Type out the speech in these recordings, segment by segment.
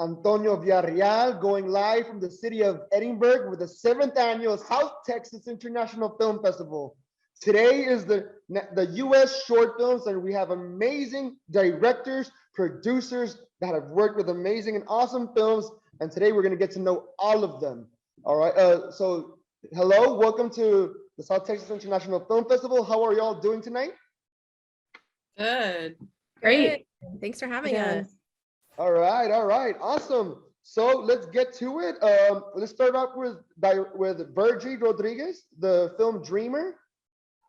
Antonio Villarreal, going live from the city of Edinburgh with the 7th annual South Texas International Film Festival. Today is the US short films, and we have amazing directors, producers that have worked with amazing and awesome films. And today we're going to get to know all of them. All right. So, hello, welcome to the South Texas International Film Festival. How are y'all doing tonight? Good. Great. Thanks for having us. All right, awesome. So let's get to it. Let's start off with Virgie Rodriguez, the film Dreamer.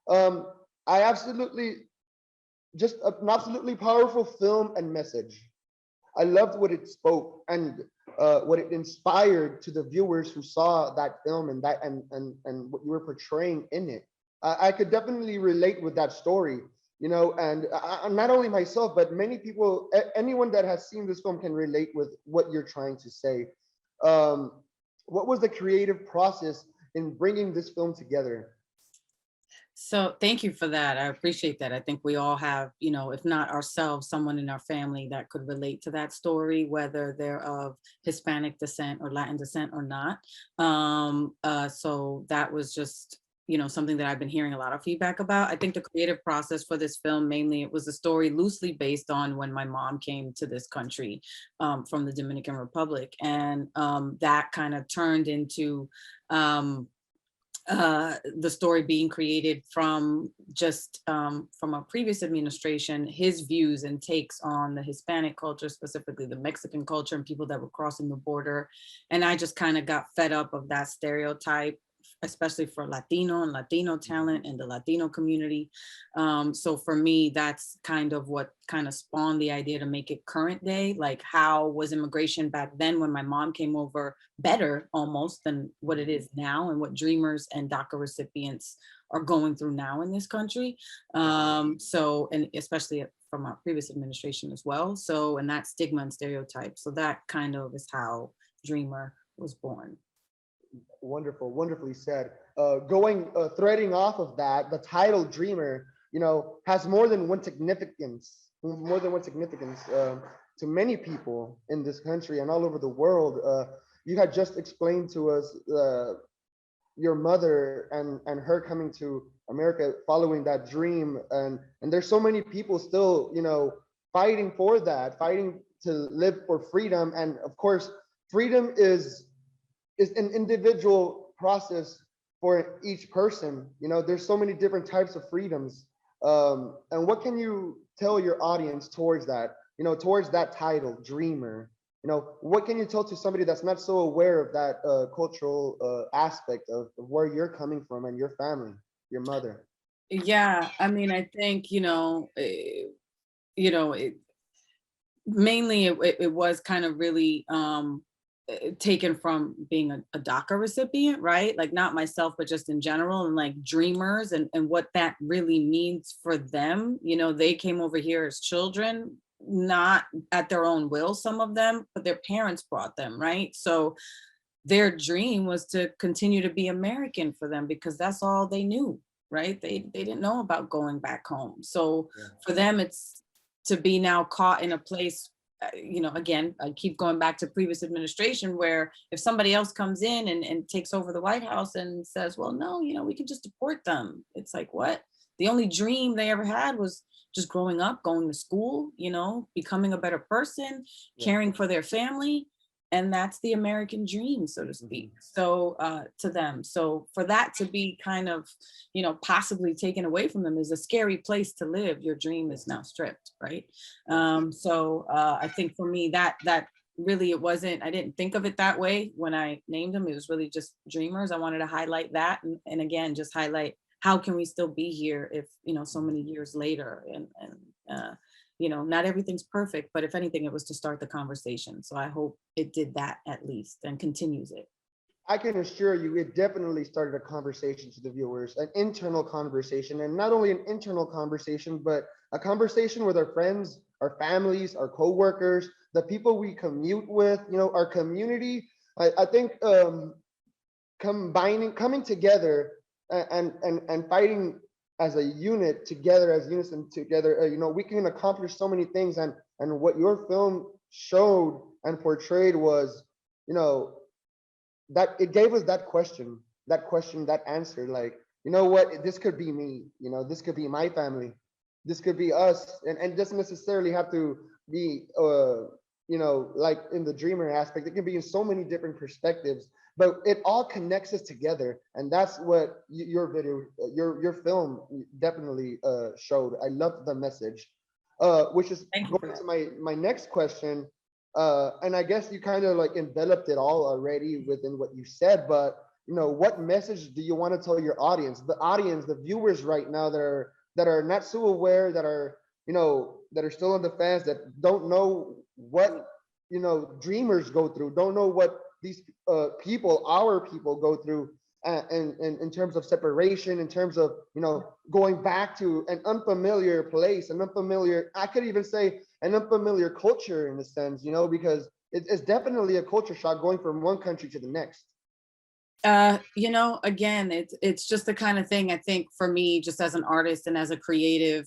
I absolutely, just an absolutely powerful film and message. I loved what it spoke and what it inspired to the viewers who saw that film and what you were portraying in it. I could definitely relate with that story. And not only myself, but many people, anyone that has seen this film can relate with what you're trying to say. What was the creative process in bringing this film together? So thank you for that. I appreciate that. I think we all have, if not ourselves, someone in our family that could relate to that story, whether they're of Hispanic descent or Latin descent or not. So that was just something that I've been hearing a lot of feedback about. I think the creative process for this film, mainly, it was a story loosely based on when my mom came to this country from the Dominican Republic. And that kind of turned into the story being created from just from a previous administration, his views and takes on the Hispanic culture, specifically the Mexican culture and people that were crossing the border. And I just kind of got fed up of that stereotype, especially for Latino and Latino talent and the Latino community. So for me, that's kind of what kind of spawned the idea to make it current day. Like, how was immigration back then when my mom came over better almost than what it is now, and what dreamers and DACA recipients are going through now in this country. So, and especially from our previous administration as well. So, and that stigma and stereotype. So that kind of is how Dreamer was born. Wonderful, wonderfully said. Threading off of that, the title Dreamer, has more than one significance, to many people in this country and all over the world. You had just explained to us your mother and her coming to America following that dream, and there's so many people still, fighting for that, fighting to live for freedom. And of course, freedom is an individual process for each person. There's so many different types of freedoms. And what can you tell your audience towards that, towards that title, Dreamer? What can you tell to somebody that's not so aware of that cultural aspect of where you're coming from and your family, your mother? Yeah, I mean, I think, mainly it was kind of really taken from being a DACA recipient, right? Like, not myself, but just in general, and like dreamers and what that really means for them. They came over here as children, not at their own will, some of them, but their parents brought them, right? So their dream was to continue to be American for them, because that's all they knew, right? They didn't know about going back home. So for them, it's to be now caught in a place, again, I keep going back to previous administration, where if somebody else comes in and takes over the White House and says, well, no, we can just deport them. It's like, what? The only dream they ever had was just growing up, going to school, becoming a better person, caring for their family. And that's the American dream, so to speak. So to them. So for that to be kind of, possibly taken away from them is a scary place to live. Your dream is now stripped, right? So I think for me, that really, it wasn't, I didn't think of it that way when I named them. It was really just dreamers. I wanted to highlight that. And again, just highlight, how can we still be here if, so many years later, and not everything's perfect, but if anything, it was to start the conversation. So I hope it did that at least, and continues it. I can assure you, it definitely started a conversation to the viewers, an internal conversation, and not only an internal conversation, but a conversation with our friends, our families, our coworkers, the people we commute with, our community. I think coming together and fighting as a unit together, as unison together, we can accomplish so many things. And what your film showed and portrayed was, you know, that it gave us that answer, like, you know what, this could be me, you know, this could be my family, this could be us, and it doesn't necessarily have to be, you know, like in the dreamer aspect. It can be in so many different perspectives, but it all connects us together, and that's what your video, your film definitely showed. I loved the message, which is Thank you for going that. to my next question. And I guess you kind of like enveloped it all already within what you said, but you know, what message do you want to tell your audience, the viewers right now that are not so aware, that are, you know, that are still on the fence, that don't know what, you know, dreamers go through, don't know what these people, our people go through, and in terms of separation, in terms of, you know, going back to an unfamiliar place, an unfamiliar, I could even say an unfamiliar culture in a sense, you know, because it's definitely a culture shock going from one country to the next. You know, again, it's just the kind of thing, I think, for me, just as an artist and as a creative,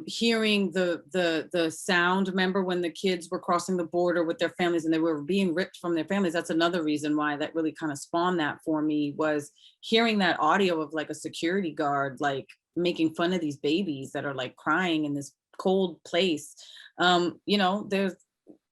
hearing the sound. Remember when the kids were crossing the border with their families and they were being ripped from their families? That's another reason why that really kind of spawned that for me, was hearing that audio of like a security guard like making fun of these babies that are like crying in this cold place. You know, there's,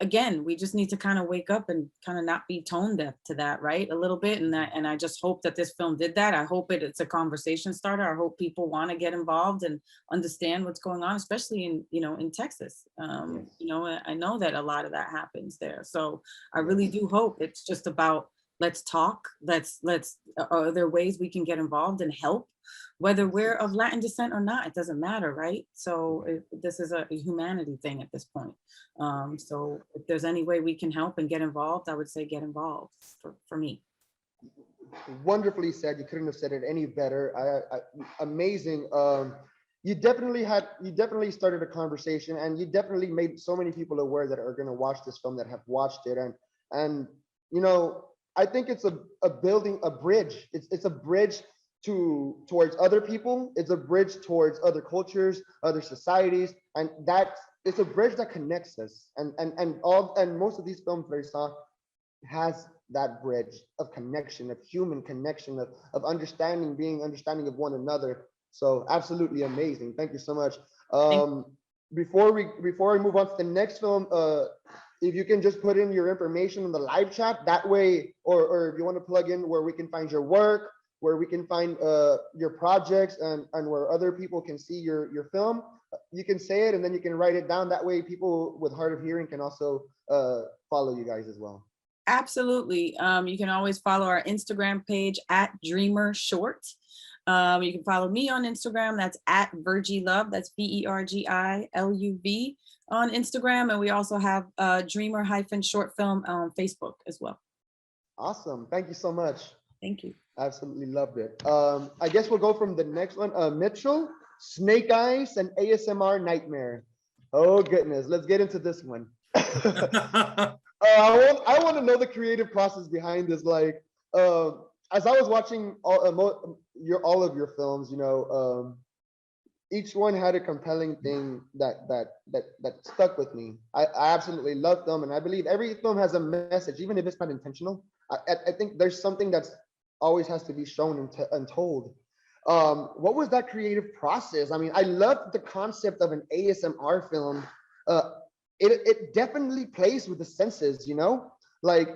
again, we just need to kind of wake up and kind of not be tone deaf to that, right, a little bit. And I just hope that this film did that. I hope it's a conversation starter. I hope people want to get involved and understand what's going on, especially in, you know, in Texas. Yes. You know, I know that a lot of that happens there, so I really Yes. do hope it's just about, let's talk, are there ways we can get involved and help, whether we're of Latin descent or not? It doesn't matter, right? So this is a humanity thing at this point. So if there's any way we can help and get involved, I would say get involved for me. Wonderfully said. You couldn't have said it any better. Amazing. You definitely started a conversation, and you definitely made so many people aware that are going to watch this film, that have watched it, and you know, I think it's a building a bridge. It's a bridge towards other people. It's a bridge towards other cultures, other societies, and that's, it's a bridge that connects us. And most of these films that I saw has that bridge of connection, of human connection, of understanding, being understanding of one another. So absolutely amazing. Thank you so much. Thank Before we move on to the next film, if you can just put in your information in the live chat, that way, or if you want to plug in where we can find your work, where we can find your projects, and where other people can see your film, you can say it and then you can write it down. That way people with hard of hearing can also follow you guys as well. Absolutely. You can always follow our Instagram page at Dreamer Short. You can follow me on Instagram. That's at Virgilove. That's VERGILUV on Instagram. And we also have Dreamer-Short Film on Facebook as well. Awesome. Thank you so much. Thank you. Absolutely loved it. I guess we'll go from the next one. Mitchell, Snake Eyes and ASMR Nightmare. Oh goodness, let's get into this one. I want to know the creative process behind this. Like, as I was watching all of your films, you know, each one had a compelling thing that stuck with me. I absolutely loved them, and I believe every film has a message, even if it's not intentional. I think there's something that's always has to be shown and told. What was that creative process? I mean, I loved the concept of an ASMR film. It definitely plays with the senses, you know? Like,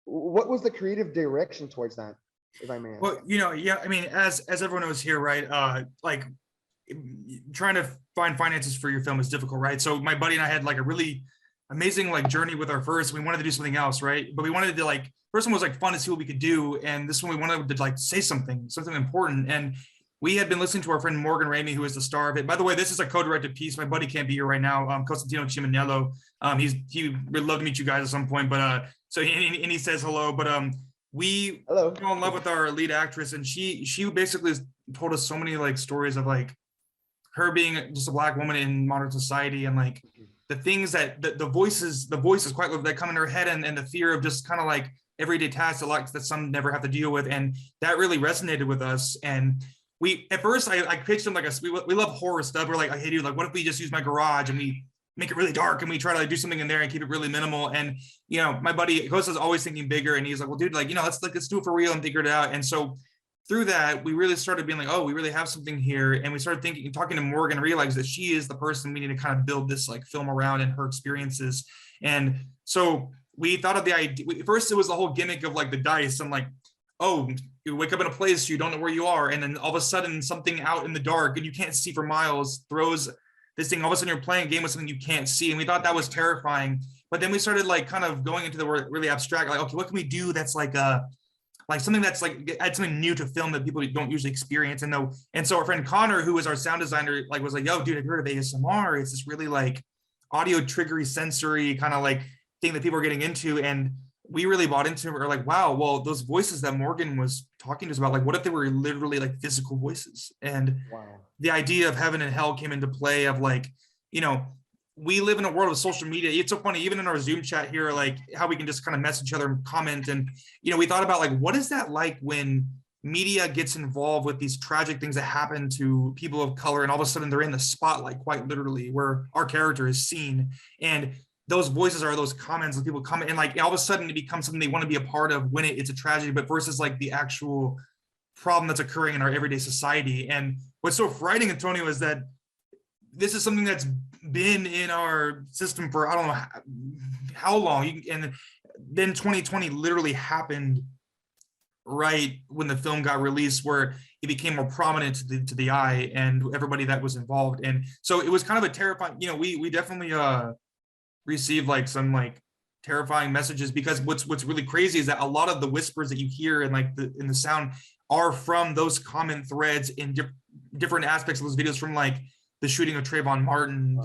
what was the creative direction towards that, if I may ask? Well, you know, yeah, I mean, as everyone knows here, right? Like, trying to find finances for your film is difficult, right? So my buddy and I had like a really amazing like journey with our first. We wanted to do something else, right? But we wanted to like, first one was like fun to see what we could do, and this one we wanted to like say something important. And we had been listening to our friend Morgan Ramey, who is the star of it. By the way, this is a co-directed piece. My buddy can't be here right now. Costantino Chiminello. He would love to meet you guys at some point. But so he says hello. But we Hello. fell in love with our lead actress, and she basically told us so many like stories of like her being just a Black woman in modern society, and like the things that the voices quite that come in her head, and the fear of just kind of like everyday tasks that some never have to deal with. And that really resonated with us. And we, at first I pitched him like we love horror stuff. We're like, hey dude, like what if we just use my garage and we make it really dark, and we try to like do something in there and keep it really minimal. And you know, my buddy Kosa's always thinking bigger, and he's like, well, dude, like, you know, let's do it for real and figure it out. And so through that, we really started being like, oh, we really have something here. And we started thinking, talking to Morgan, realized that she is the person we need to kind of build this like film around and her experiences. And so we thought of the idea. First, it was the whole gimmick of like the dice. I'm like, oh, you wake up in a place, you don't know where you are. And then all of a sudden something out in the dark and you can't see for miles throws this thing. All of a sudden you're playing a game with something you can't see. And we thought that was terrifying. But then we started like kind of going into the really abstract, like, okay, what can we do that's like something that's like add something new to film that people don't usually experience. And so our friend Connor, who was our sound designer, like was like, yo, dude, have you heard of ASMR? It's this really like audio triggery sensory kind of like thing that people are getting into. And we really bought into it. We're like, wow, well, those voices that Morgan was talking to us about, like, what if they were literally like physical voices? And Wow. the idea of heaven and hell came into play of like, you know, we live in a world of social media. It's so funny, even in our Zoom chat here, like how we can just kind of message each other and comment. And, you know, we thought about like, what is that like when media gets involved with these tragic things that happen to people of color, and all of a sudden they're in the spotlight, quite literally, where our character is seen. And those voices are those comments that people comment, and like all of a sudden it becomes something they want to be a part of when it's a tragedy, but versus like the actual problem that's occurring in our everyday society. And what's so frightening, Antonio, is that this is something that's been in our system for I don't know how long. And then 2020 literally happened right when the film got released, where it became more prominent to the eye and everybody that was involved. And so it was kind of a terrifying, you know, we definitely received like some like terrifying messages, because what's really crazy is that a lot of the whispers that you hear and like in the sound are from those comment threads in different aspects of those videos, from like the shooting of Trayvon Martin,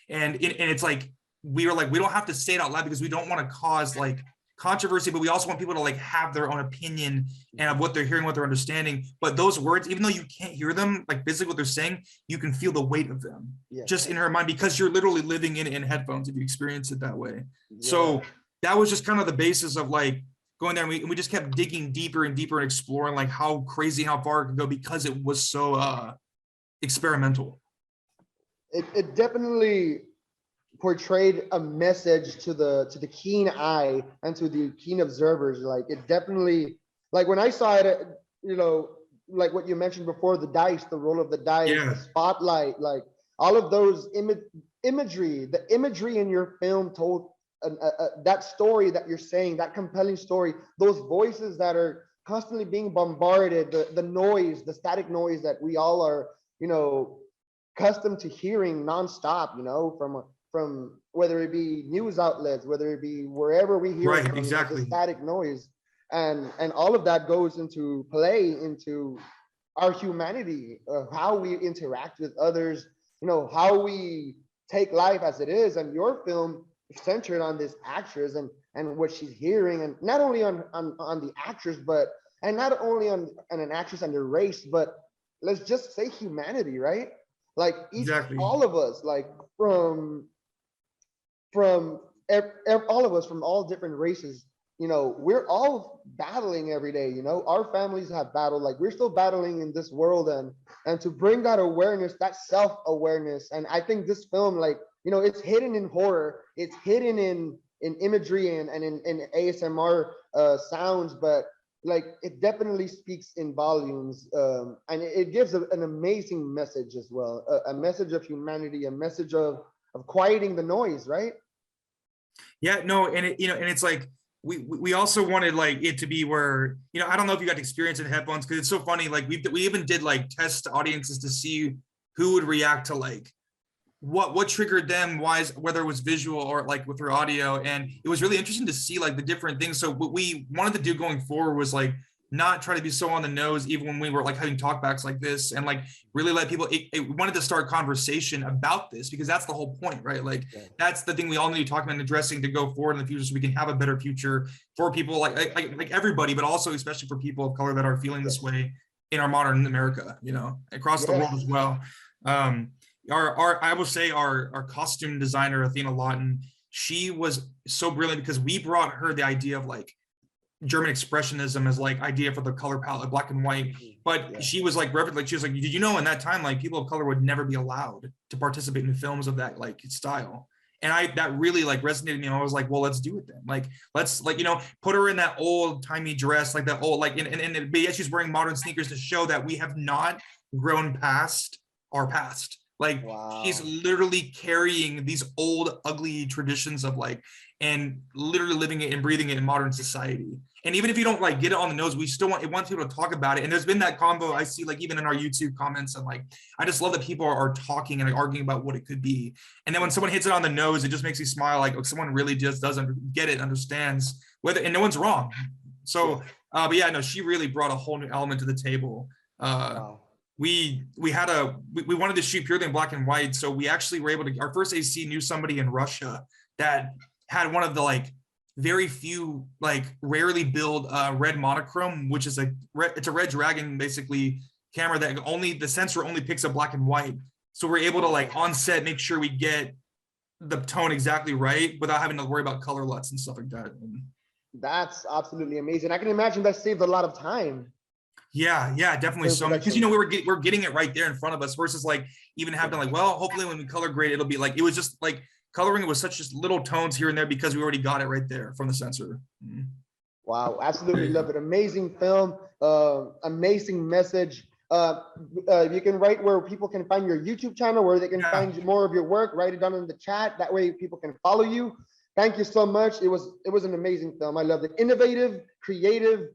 and it's like we were like, we don't have to say it out loud because we don't want to cause like controversy, but we also want people to like have their own opinion and of what they're hearing, what they're understanding. But those words, even though you can't hear them like physically what they're saying, you can feel the weight of them just in her mind, because you're literally living in headphones if you experience it that way. So that was just kind of the basis of like going there, and we just kept digging deeper and deeper and exploring like how crazy, how far it could go, because it was so experimental. It definitely portrayed a message to the keen eye and to the keen observers. Like it definitely, like when I saw it, you know, like what you mentioned before, the dice, the roll of the dice, the spotlight, like all of those imagery, the imagery in your film told that story that you're saying, that compelling story, those voices that are constantly being bombarded, the noise, the static noise that we all are, you know, accustomed to hearing nonstop, you know, from whether it be news outlets, whether it be wherever we hear it from, the static noise, and all of that goes into play into our humanity, how we interact with others, you know, how we take life as it is. And your film is centered on this actress and what she's hearing, and not only on the actress, but and not only on an actress and the race, but let's just say humanity, right? Like all of us, like from all of us from all different races, you know, we're all battling every day. You know, our families have battled, like we're still battling in this world, and to bring that awareness, that self-awareness. And I think this film, like, you know, it's hidden in horror, it's hidden in imagery and in ASMR sounds, but like it definitely speaks in volumes, and it gives an amazing message as well, a message of humanity, a message of quieting the noise, right? Yeah, no, and it, you know, and it's like we also wanted like it to be where, you know, I don't know if you got to experience it in headphones, because it's so funny, like we even did like test audiences to see who would react to like what triggered them, whether it was visual or like with their audio. And it was really interesting to see like the different things. So what we wanted to do going forward was like not try to be so on the nose, even when we were like having talkbacks like this, and like really let people, it wanted to start conversation about this, because that's the whole point, right? Like that's the thing we all need to talk about and addressing to go forward in the future, so we can have a better future for people like everybody, but also especially for people of color that are feeling this way in our modern America, you know, across the world as well. I will say our costume designer, Athena Lawton, she was so brilliant, because we brought her the idea of like German expressionism as like idea for the color palette, like black and white. But she was like, she was like, did you know in that time, like people of color would never be allowed to participate in films of that like style? And that really like resonated with me. I was like, well, let's do it then. Like, let's like, put her in that old timey dress, like that old, like, but yet she's wearing modern sneakers to show that we have not grown past our past. Like she's literally carrying these old, ugly traditions of like, and literally living it and breathing it in modern society. And even if you don't like get it on the nose, we still want people to talk about it. And there's been that combo I see like even in our YouTube comments, and like I just love that people are talking and like, arguing about what it could be. And then when someone hits it on the nose, it just makes me smile. Like someone really just doesn't get it, understands whether, and no one's wrong. So, but yeah, no, she really brought a whole new element to the table. We wanted to shoot purely in black and white, so we actually were able to. Our first AC knew somebody in Russia that had one of the like very few like rarely built red monochrome, which is it's a Red Dragon basically camera that the sensor only picks up black and white. So we're able to like on set make sure we get the tone exactly right without having to worry about color LUTs and stuff like that. That's absolutely amazing. I can imagine that saved a lot of time. Yeah, definitely. So because we're getting it right there in front of us versus like even having like, well, hopefully when we color grade, it'll be like, it was just like coloring it was such just little tones here and there because we already got it right there from the sensor. Wow, absolutely love it. Amazing film, amazing message. You can write where people can find your YouTube channel, where they can find more of your work. Write it down in the chat. That way people can follow you. Thank you so much. It was an amazing film. I loved it. Innovative, creative.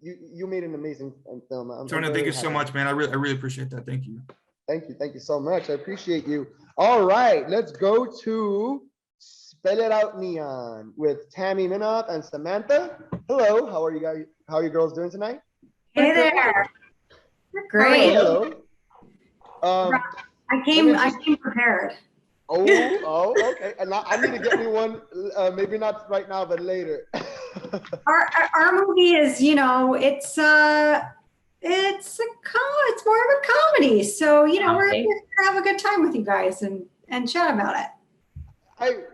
You made an amazing film. Tony, thank you so much, man. I really appreciate that. Thank you. Thank you so much. I appreciate you. All right, let's go to Spell It Out Neon with Tammy Minoff and Samantha. Hello, how are you guys? How are you girls doing tonight? Hey there. Great. Hello. I came prepared. Oh, okay. And I need to get me one. Maybe not right now, but later. Our movie is, it's more of a comedy. So, we're here to have a good time with you guys and chat about it.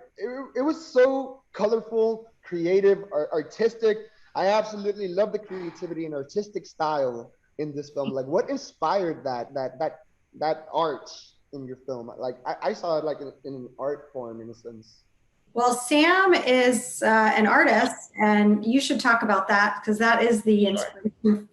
It was so colorful, creative, artistic. I absolutely love the creativity and artistic style in this film. Like, what inspired that art in your film? Like, I saw it like in an art form in a sense. Well, Sam is an artist, and you should talk about that because that is the inspiration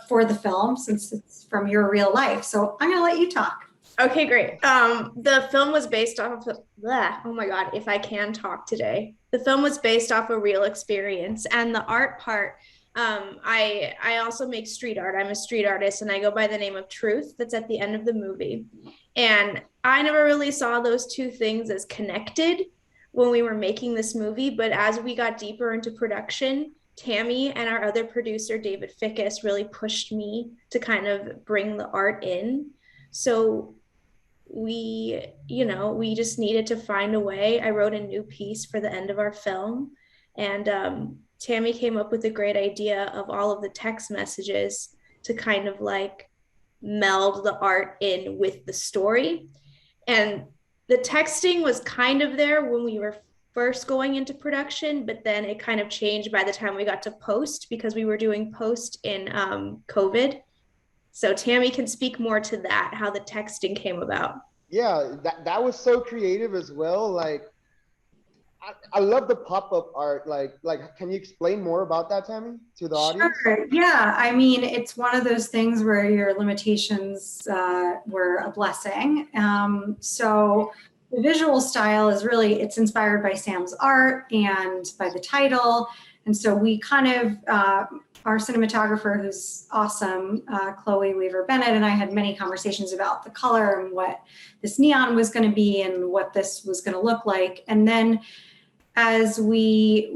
for the film, since it's from your real life. So I'm going to let you talk. Okay, great. The film was based off of, oh my God, if I can talk today. The film was based off a real experience, and the art part, I also make street art. I'm a street artist, and I go by the name of Truth. That's at the end of the movie. And I never really saw those two things as connected when we were making this movie, but as we got deeper into production, Tammy and our other producer, David Fickus, really pushed me to kind of bring the art in. So we just needed to find a way. I wrote a new piece for the end of our film, and Tammy came up with a great idea of all of the text messages to kind of like meld the art in with the story. And the texting was kind of there when we were first going into production, but then it kind of changed by the time we got to post, because we were doing post in COVID. So Tammy can speak more to that, how the texting came about. Yeah, that was so creative as well. Like, I love the pop-up art. Like, can you explain more about that, Tammy, to the audience? Sure. Yeah, I mean, it's one of those things where your limitations were a blessing. So the visual style is really, it's inspired by Sam's art and by the title. And so we kind of, our cinematographer, who's awesome, Chloe Weaver Bennett, and I had many conversations about the color and what this neon was going to be and what this was going to look like. And then as we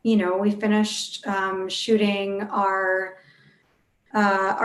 finished shooting our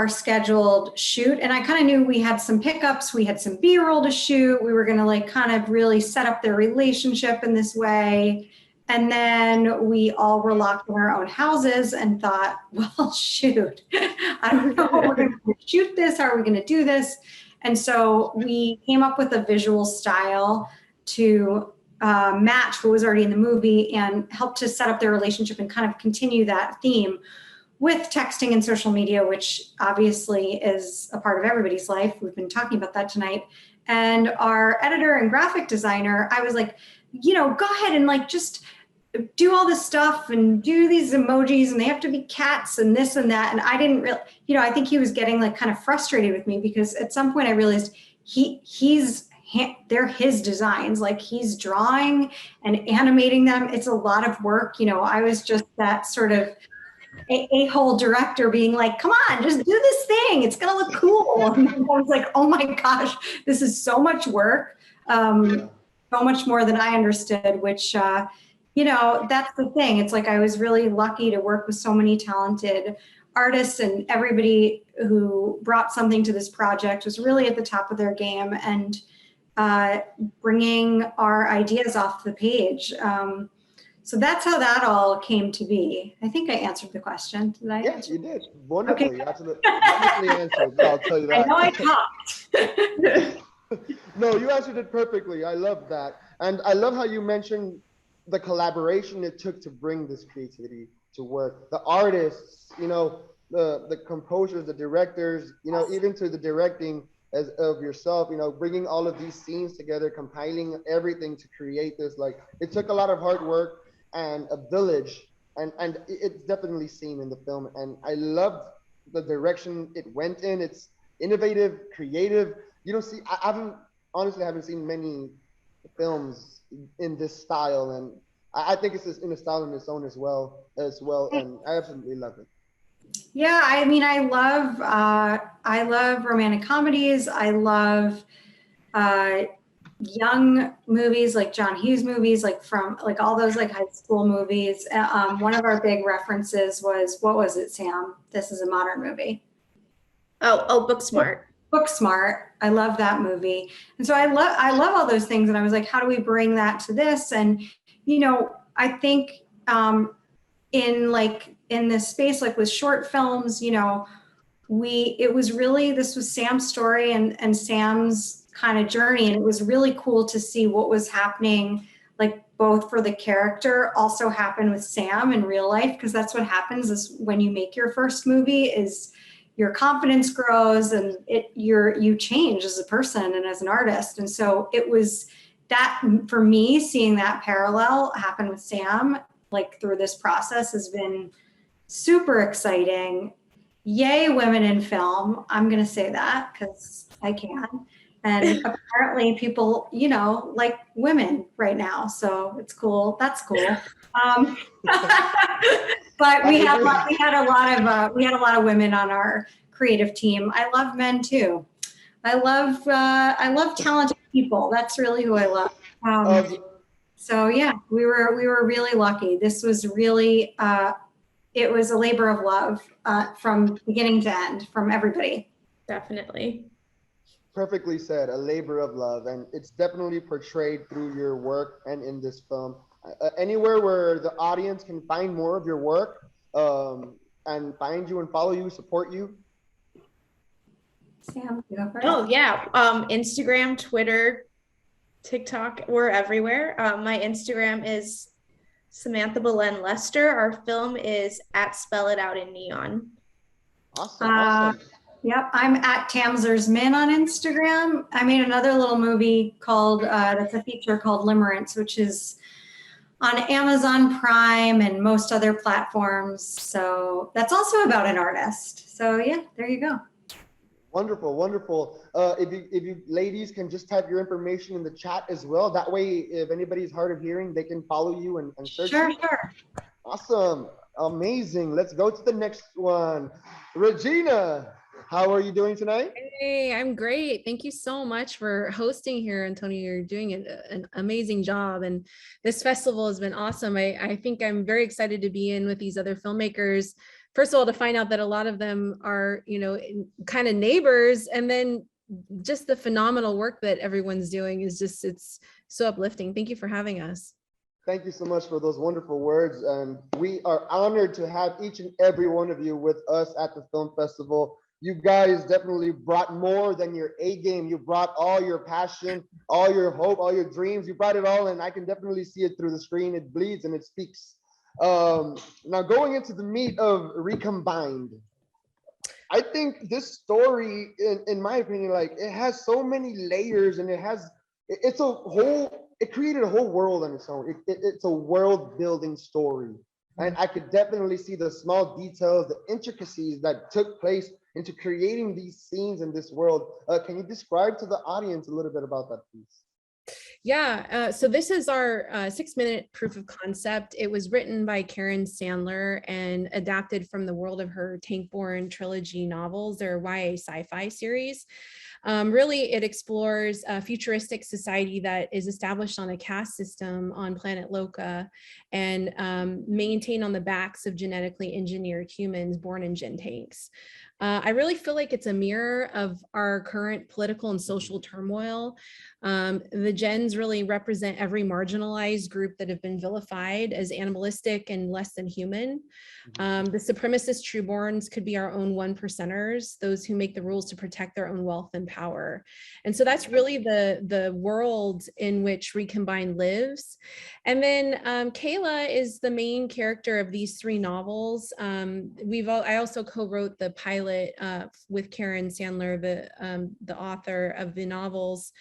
scheduled shoot, and I kind of knew we had some pickups, we had some B-roll to shoot, we were going to like kind of really set up their relationship in this way. And then we all were locked in our own houses and thought, well, shoot, I don't know how we're going to shoot this. How are we going to do this? And so we came up with a visual style to match what was already in the movie and help to set up their relationship and kind of continue that theme with texting and social media, which obviously is a part of everybody's life. We've been talking about that tonight. And our editor and graphic designer, I was like, you know, go ahead and like just do all this stuff and do these emojis and they have to be cats and this and that. And I didn't really, you know, I think he was getting like kind of frustrated with me because at some point I realized they're his designs, like he's drawing and animating them. It's a lot of work. You know, I was just that sort of a-hole director being like, come on, just do this thing. It's going to look cool. And I was like, oh my gosh, this is so much work. So much more than I understood, which, you know, that's the thing. It's like I was really lucky to work with so many talented artists, and everybody who brought something to this project was really at the top of their game and bringing our ideas off the page. So that's how that all came to be. I think I answered the question. Did I? Yes, you did. Wonderfully. Okay. Absolutely answered. I'll tell you that. I know I talked. No, you answered it perfectly. I love that. And I love how you mentioned the collaboration it took to bring this creativity to work. The artists, you know, the composers, the directors, you know, even to the directing as of yourself, you know, bringing all of these scenes together, compiling everything to create this. Like, it took a lot of hard work and a village, and it's definitely seen in the film. And I loved the direction it went in. It's innovative, creative. You don't see, I haven't seen many films in this style, and I think it's in a style in its own as well, and I absolutely love it. Yeah, I mean, I love romantic comedies. I love young movies, like John Hughes movies, like from like all those like high school movies. One of our big references was, what was it, Sam? This is a modern movie. Oh, Booksmart. Booksmart. I love that movie. And so I love all those things. And I was like, how do we bring that to this? And, you know, I think in this space, like with short films, you know, this was Sam's story and Sam's kind of journey. And it was really cool to see what was happening, like both for the character, also happen with Sam in real life. Because that's what happens is when you make your first movie is your confidence grows and you change as a person and as an artist. And so it was that, for me, seeing that parallel happen with Sam, like through this process, has been super exciting. Yay, women in film. I'm going to say that because I can. And apparently people, you know, like women right now. So it's cool. That's cool. But we had a lot of women on our creative team. I love men too. I love talented people. That's really who I love. So yeah, we were really lucky. This was really, it was a labor of love from beginning to end, from everybody. Definitely. Perfectly said, a labor of love, and it's definitely portrayed through your work and in this film. Anywhere where the audience can find more of your work and find you and follow you, support you. Sam, you go first. Oh yeah, Instagram, Twitter, TikTok, we're everywhere. My Instagram is Samantha Belen Lester. Our film is at Spell It Out in Neon. Awesome. Yep, I'm at Tamzers Min on Instagram. I made another little movie called, that's a feature called Limerence, which is on Amazon Prime and most other platforms. So that's also about an artist. So yeah, there you go. Wonderful, wonderful. If you ladies can just type your information in the chat as well. That way, if anybody's hard of hearing, they can follow you and search. Sure, you. sure. Awesome, amazing. Let's go to the next one. Regina, how are you doing tonight? Hey, I'm great. Thank you so much for hosting here, Antonio. You're doing an amazing job. And this festival has been awesome. I think I'm very excited to be in with these other filmmakers. First of all, to find out that a lot of them are, you know, kind of neighbors, and then just the phenomenal work that everyone's doing is just, it's so uplifting. Thank you for having us. Thank you so much for those wonderful words. And we are honored to have each and every one of you with us at the film festival. you guys definitely brought more than your A game. You brought all your passion, all your hope, all your dreams. You brought it all, and I can definitely see it through the screen. It bleeds and it speaks. Now going into the meat of Recombined, I think this story, in my opinion, like it has so many layers, and it's a whole, it created a whole world on its own. It's a world building story. And I could definitely see the small details, the intricacies that took place into creating these scenes in this world. Can you describe to the audience a little bit about that, please? Yeah, so this is our 6-minute proof of concept. It was written by Karen Sandler and adapted from the world of her Tankborn trilogy novels, their YA sci-fi series. Really, it explores a futuristic society that is established on a caste system on planet Loka and maintained on the backs of genetically engineered humans born in gen tanks. I really feel like it's a mirror of our current political and social turmoil. The gens really represent every marginalized group that have been vilified as animalistic and less than human. The supremacist trueborns could be our own 1%ers, those who make the rules to protect their own wealth and power. And so that's really the world in which Recombine lives. And then Kayla is the main character of these 3 novels. I also co-wrote the pilot with Karen Sandler, the author of the novels,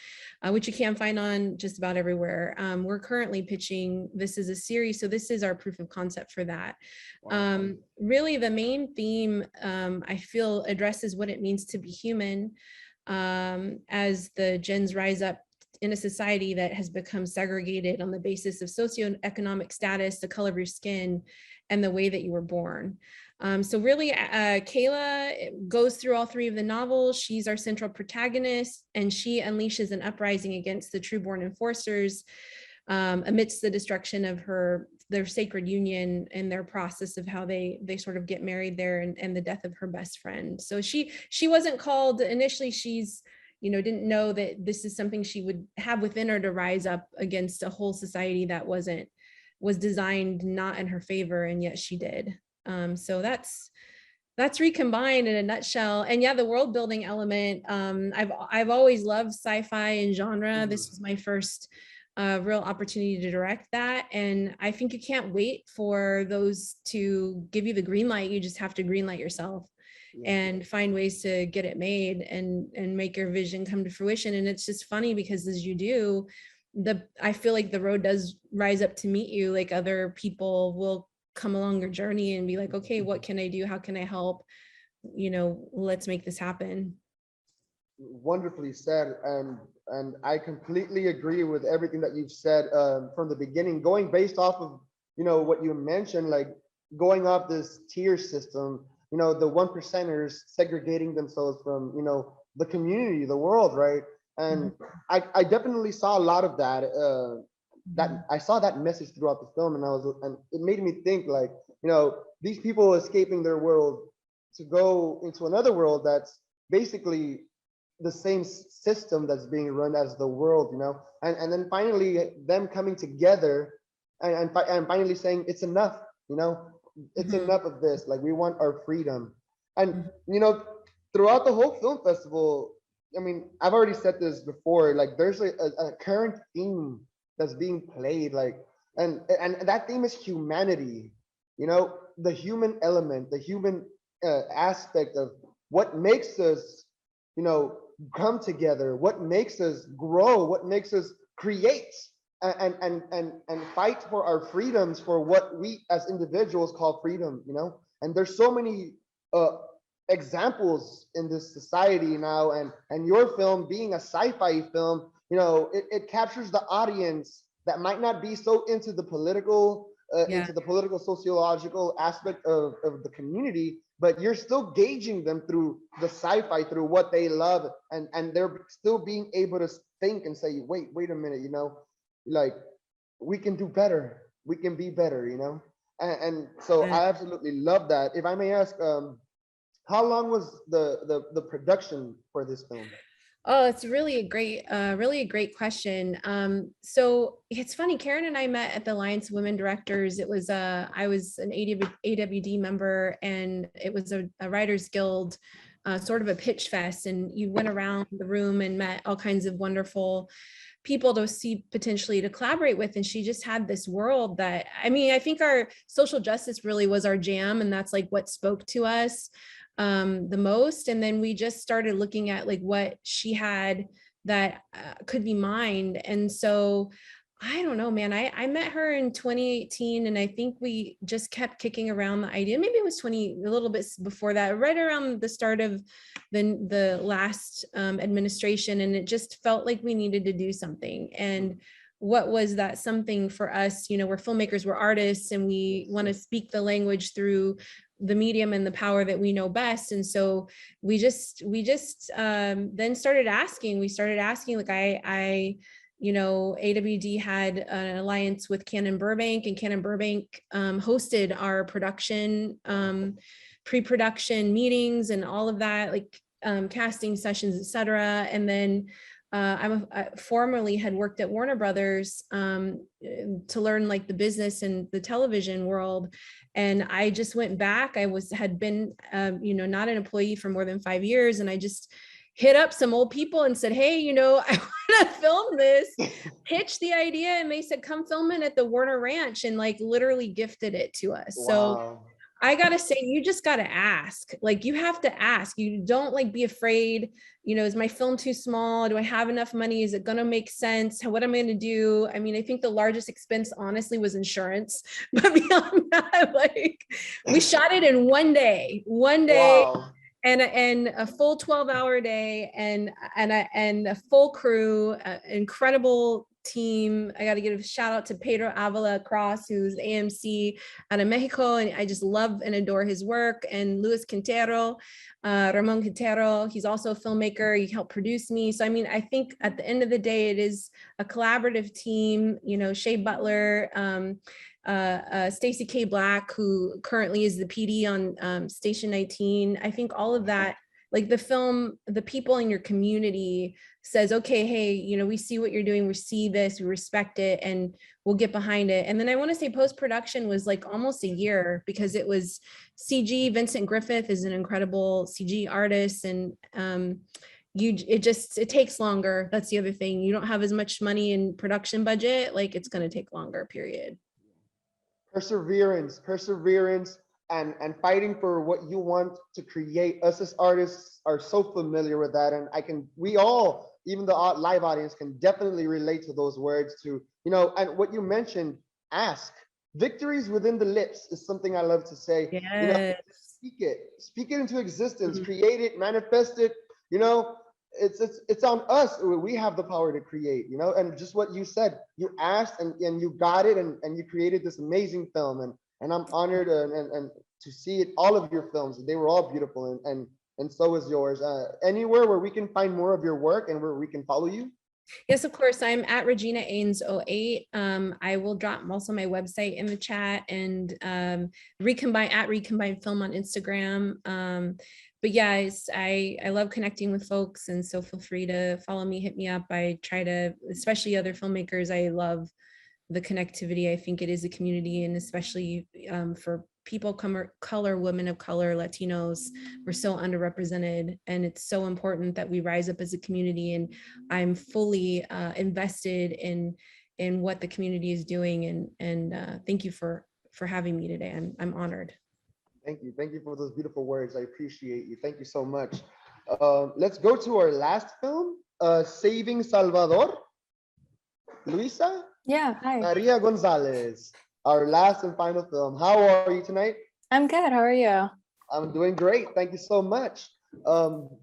which you can find on just about everywhere. We're currently pitching this as a series, so this is our proof of concept for that. Wow. Really, the main theme, I feel, addresses what it means to be human as the gens rise up in a society that has become segregated on the basis of socioeconomic status, the color of your skin, and the way that you were born. So really, Kayla goes through all 3 of the novels. She's our central protagonist, and she unleashes an uprising against the Trueborn enforcers amidst the destruction of their sacred union and their process of how they sort of get married there, and the death of her best friend. So she wasn't called initially. She's, didn't know that this is something she would have within her to rise up against a whole society that was designed not in her favor, and yet she did. So that's Recombined in a nutshell. And yeah, the world building element, I've always loved sci-fi and genre. This was my first real opportunity to direct that, and I think you can't wait for those to give you the green light. You just have to green light yourself and find ways to get it made and make your vision come to fruition. And it's just funny because as you do, I feel like the road does rise up to meet you. Like other people will come along your journey and be like, okay, what can I do? How can I help? Let's make this happen. Wonderfully said. And I completely agree with everything that you've said from the beginning, going based off of, what you mentioned, like going off this tier system, the 1%ers segregating themselves from, the community, the world, right? And I definitely saw a lot of that, that I saw that message throughout the film, and it made me think like, these people escaping their world to go into another world that's basically the same system that's being run as the world, and then finally them coming together and finally saying it's enough, it's enough of this, like we want our freedom. And throughout the whole film festival, I mean, I've already said this before, like there's a current theme that's being played, like, and that theme is humanity, the human element, the human aspect of what makes us, come together, what makes us grow, what makes us create and fight for our freedoms, for what we as individuals call freedom, and there's so many examples in this society now, and your film being a sci-fi film, it captures the audience that might not be so into the political sociological aspect of the community, but you're still gauging them through the sci-fi, through what they love, and they're still being able to think and say, wait a minute, like we can do better, we can be better, and so I absolutely love that. If I may ask, how long was the production for this film? Oh, it's really a great question. So it's funny, Karen and I met at the Alliance of Women Directors. It was I was an AWD member, and it was a Writers Guild sort of a pitch fest, and you went around the room and met all kinds of wonderful people to see potentially to collaborate with. And she just had this world that, I mean, I think our social justice really was our jam, and that's like what spoke to us the most. And then we just started looking at like what she had that could be mined. And so I don't know, man, I met her in 2018, and I think we just kept kicking around the idea. Maybe it was a little bit before that, right around the start of the last administration. And it just felt like we needed to do something. And what was that something for us? You know, we're filmmakers, we're artists, and we want to speak the language through the medium and the power that we know best. And so we just then started asking, like I you know, AWD had an alliance with Canon Burbank, and Canon Burbank hosted our production, pre-production meetings and all of that, like casting sessions, etc. And then I formerly had worked at Warner Brothers to learn like the business and the television world. And I just went back. I had been, you know, not an employee for more than 5 years. And I just hit up some old people and said, hey, you know, I want to film this, pitch the idea. And they said, come film it at the Warner Ranch, and like literally gifted it to us. Wow. So I got to say, you just got to ask, like, you have to ask. You don't like be afraid, you know, is my film too small? Do I have enough money? Is it going to make sense? What am I going to do? I mean, I think the largest expense, honestly, was insurance. But beyond that, like, we shot it in one day. Wow. And a full 12-hour day, and a full crew, incredible team. I got to give a shout out to Pedro Avila Cross, who's AMC out of Mexico, and I just love and adore his work. And Luis Quintero, Ramon Quintero, he's also a filmmaker. He helped produce me. So I mean, I think at the end of the day, it is a collaborative team. You know, Shea Butler, Stacey K. Black, who currently is the PD on Station 19. I think all of that, like the film, the people in your community says, okay, hey, you know, we see what you're doing. We see this, we respect it, and we'll get behind it. And then I want to say post-production was like almost a year, because it was CG. Vincent Griffith is an incredible CG artist, and it takes longer. That's the other thing. You don't have as much money in production budget, like it's going to take longer, period. Perseverance, and fighting for what you want to create. Us as artists are so familiar with that, and we all, even the live audience, can definitely relate to those words. To, you know, and what you mentioned, ask. Victories within the lips is something I love to say. Yes. You know, speak it into existence, create it, manifest it. You know, it's on us. We have the power to create, you know. And just what you said, you asked and you got it, and you created this amazing film, and I'm honored and to see it, all of your films. They were all beautiful, and so is yours. Anywhere where we can find more of your work and where we can follow you? Yes, of course. I'm at Regina Ains 08. I will drop also my website in the chat, and Recombine Film on Instagram. But yeah, I love connecting with folks, and so feel free to follow me, hit me up. I try to, especially other filmmakers, I love the connectivity. I think it is a community, and especially for people color, women of color, Latinos, we're so underrepresented, and it's so important that we rise up as a community. And I'm fully invested in what the community is doing. And thank you for having me today. I'm honored. Thank you for those beautiful words. I appreciate you. Thank you so much. Let's go to our last film, Saving Salvador. Luisa? Yeah, hi. Maria Gonzalez, our last and final film. How are you tonight? I'm good. How are you? I'm doing great. Thank you so much.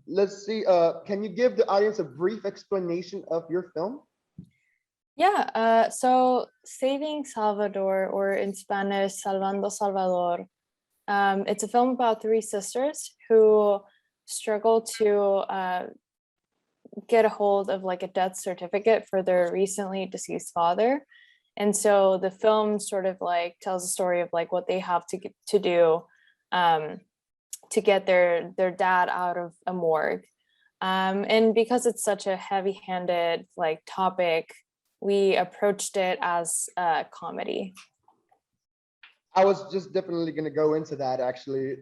Let's see. Can you give the audience a brief explanation of your film? Yeah, so Saving Salvador, or in Spanish, Salvando Salvador. It's a film about 3 sisters who struggle to get a hold of like a death certificate for their recently deceased father. And so the film sort of like tells a story of like what they have to do to get their dad out of a morgue. And because it's such a heavy-handed like topic, we approached it as a comedy. I was just definitely going to go into that, actually.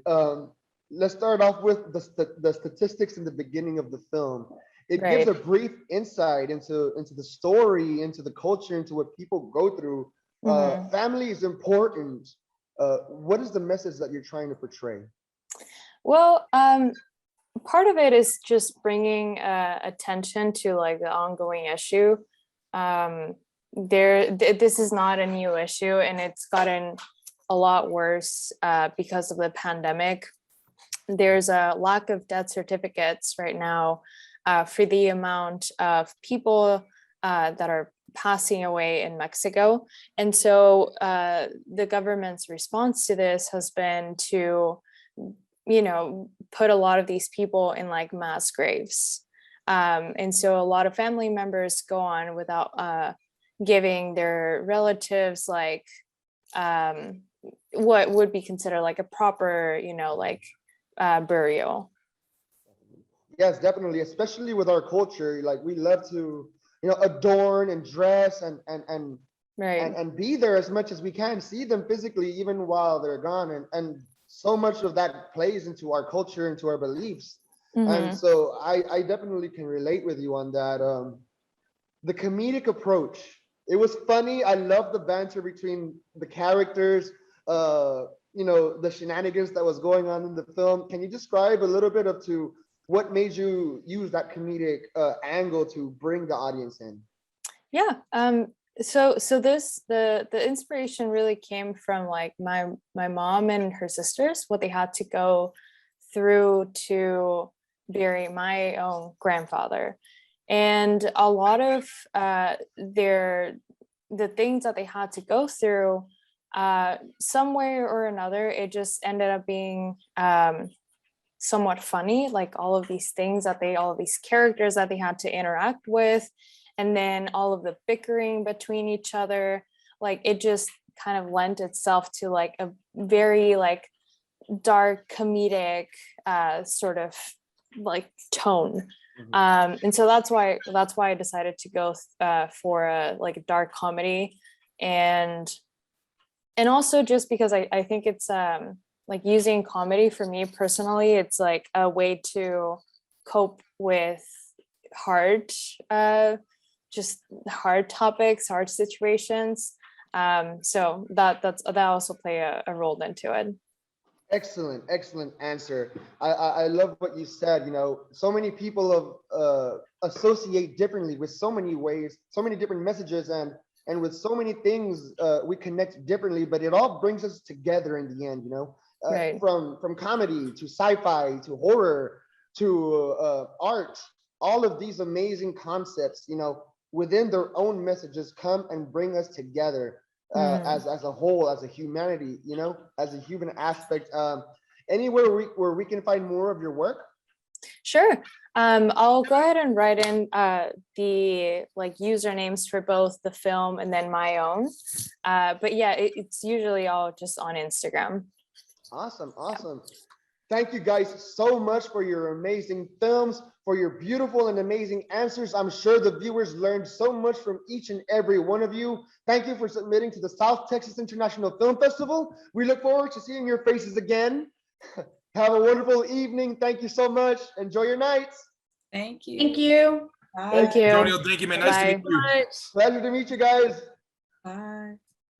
let's start off with the statistics in the beginning of the film. It gives Right. a brief insight into the story, into the culture, into what people go through. Mhm. Family is important. What is the message that you're trying to portray? Well, part of it is just bringing attention to like the ongoing issue. This is not a new issue, and it's gotten a lot worse because of the pandemic. There's a lack of death certificates right now for the amount of people that are passing away in Mexico. And so the government's response to this has been to, put a lot of these people in like mass graves. And so a lot of family members go on without giving their relatives like what would be considered like a proper, burial. Yes, definitely, especially with our culture. Like we love to, adorn and dress and Right. and be there as much as we can, see them physically even while they're gone. And so much of that plays into our culture, into our beliefs. And Mhm. so I definitely can relate with you on that. The comedic approach, it was funny. I love the banter between the characters, the shenanigans that was going on in the film. Can you describe a little bit of to what made you use that comedic angle to bring the audience in? Yeah. So the inspiration really came from like my mom and her sisters, what they had to go through to bury my own grandfather. And a lot of the things that they had to go through, some way or another, it just ended up being somewhat funny, like all of these characters that they had to interact with, and then all of the bickering between each other, like it just kind of lent itself to like a very like dark comedic sort of like tone. And so that's why I decided to go for a like a dark comedy, and also just because I think it's like using comedy for me personally, it's like a way to cope with hard topics, hard situations. So that also play a role into it. Excellent answer. I love what you said. So many people associate differently with so many ways, so many different messages, and with so many things we connect differently, but it all brings us together in the end. Right. From comedy to sci-fi to horror to art, all of these amazing concepts, within their own messages come and bring us together. As a whole, as a humanity, as a human aspect. Anywhere where we can find more of your work? Sure. I'll go ahead and write in the like usernames for both the film and then my own. But yeah, it's usually all just on Instagram. Awesome. Thank you guys so much for your amazing films, for your beautiful and amazing answers. I'm sure the viewers learned so much from each and every one of you. Thank you for submitting to the South Texas International Film Festival. We look forward to seeing your faces again. Have a wonderful evening. Thank you so much. Enjoy your nights. Thank you. Thank you. Bye. Thank you. Antonio, thank you, man. Nice to Bye. meet you. Pleasure to meet you guys. Bye.